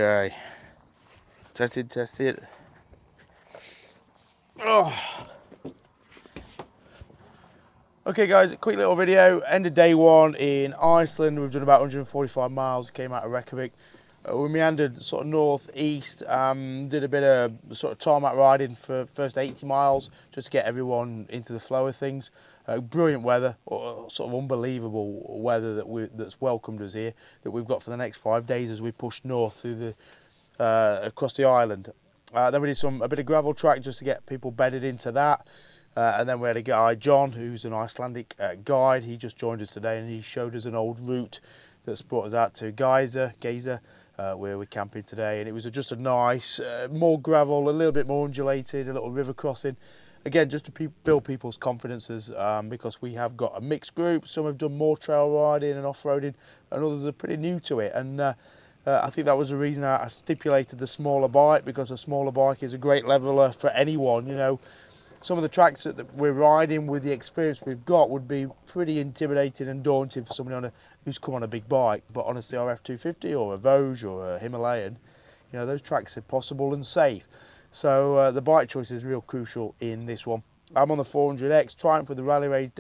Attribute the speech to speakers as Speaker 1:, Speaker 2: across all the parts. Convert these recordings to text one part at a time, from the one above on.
Speaker 1: Okay, tested. Oh. Okay guys, a quick little video. End of day one in Iceland. We've done about 145 miles, came out of Reykjavik. We meandered sort of north-east, did a bit of sort of tarmac riding for first 80 miles, just to get everyone into the flow of things. Brilliant weather, sort of unbelievable weather that's welcomed us here, that we've got for the next 5 days as we push north through across the island. Then we did a bit of gravel track just to get people bedded into that. And then we had a guy, John, who's an Icelandic guide. He just joined us today and he showed us an old route that's brought us out to Geyser, where we're camping today. And it was just a nice, more gravel, a little bit more undulated, a little river crossing. Again, just to build people's confidences, because we have got a mixed group. Some have done more trail riding and off-roading, and others are pretty new to it. And I think that was the reason I stipulated the smaller bike, because a smaller bike is a great leveler for anyone, you know. Some of the tracks that we're riding with the experience we've got would be pretty intimidating and daunting for somebody who's come on a big bike, but on a CRF 250 or a Vosges or a Himalayan, you know, those tracks are possible and safe. So the bike choice is real crucial in this one. I'm on the 400X Triumph with the Rally Raid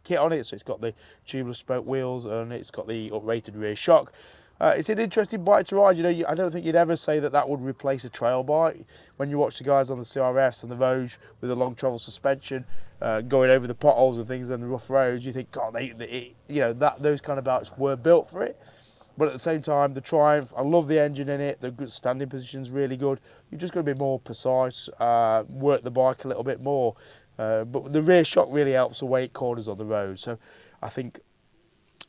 Speaker 1: kit on it, so it's got the tubeless spoke wheels and it's got the uprated rear shock. It's an interesting bike to ride. You know, I don't think you'd ever say that would replace a trail bike. When you watch the guys on the CRFs and the Vosges with the long travel suspension, going over the potholes and things on the rough roads, you think, God, those kind of bikes were built for it. But at the same time, the Triumph, I love the engine in it. The good standing position's really good. You've just got to be more precise, work the bike a little bit more. But the rear shock really helps the way it corners on the road. So I think,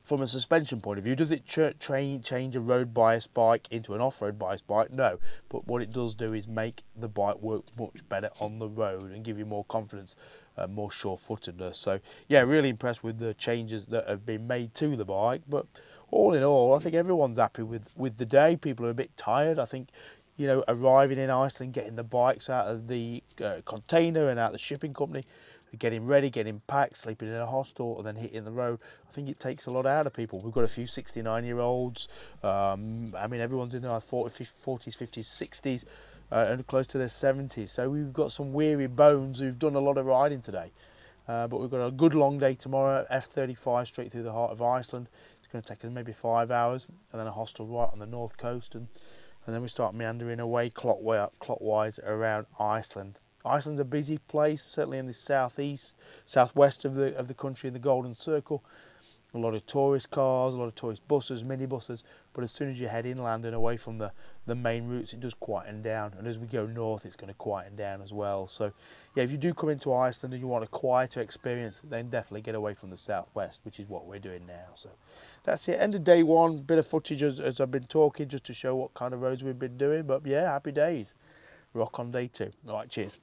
Speaker 1: from a suspension point of view, does it change a road bias bike into an off-road bias bike? No, but what it does do is make the bike work much better on the road and give you more confidence, more sure-footedness. So yeah, really impressed with the changes that have been made to the bike. But all in all, I think everyone's happy with the day. People are a bit tired. I think, you know, arriving in Iceland, getting the bikes out of the container and out of the shipping company, getting ready, getting packed, sleeping in a hostel, and then hitting the road. I think it takes a lot out of people. We've got a few 69-year-olds. I mean, everyone's in their 40s, 50s, 60s, and close to their 70s. So we've got some weary bones who've done a lot of riding today. But we've got a good long day tomorrow, F35 straight through the heart of Iceland. It's going to take us maybe 5 hours, and then a hostel right on the north coast, and then we start meandering away clockwise around Iceland. Iceland's a busy place, certainly in the southwest of the country, in the Golden Circle. A lot of tourist cars, a lot of tourist buses, minibuses, but as soon as you head inland and away from the main routes, it does quieten down, and as we go north, it's going to quieten down as well. So yeah, if you do come into Iceland and you want a quieter experience, then definitely get away from the southwest, which is what we're doing now. So that's it, end of day one. Bit of footage as I've been talking, just to show what kind of roads we've been doing, but yeah, happy days. Rock on day two. All right, cheers.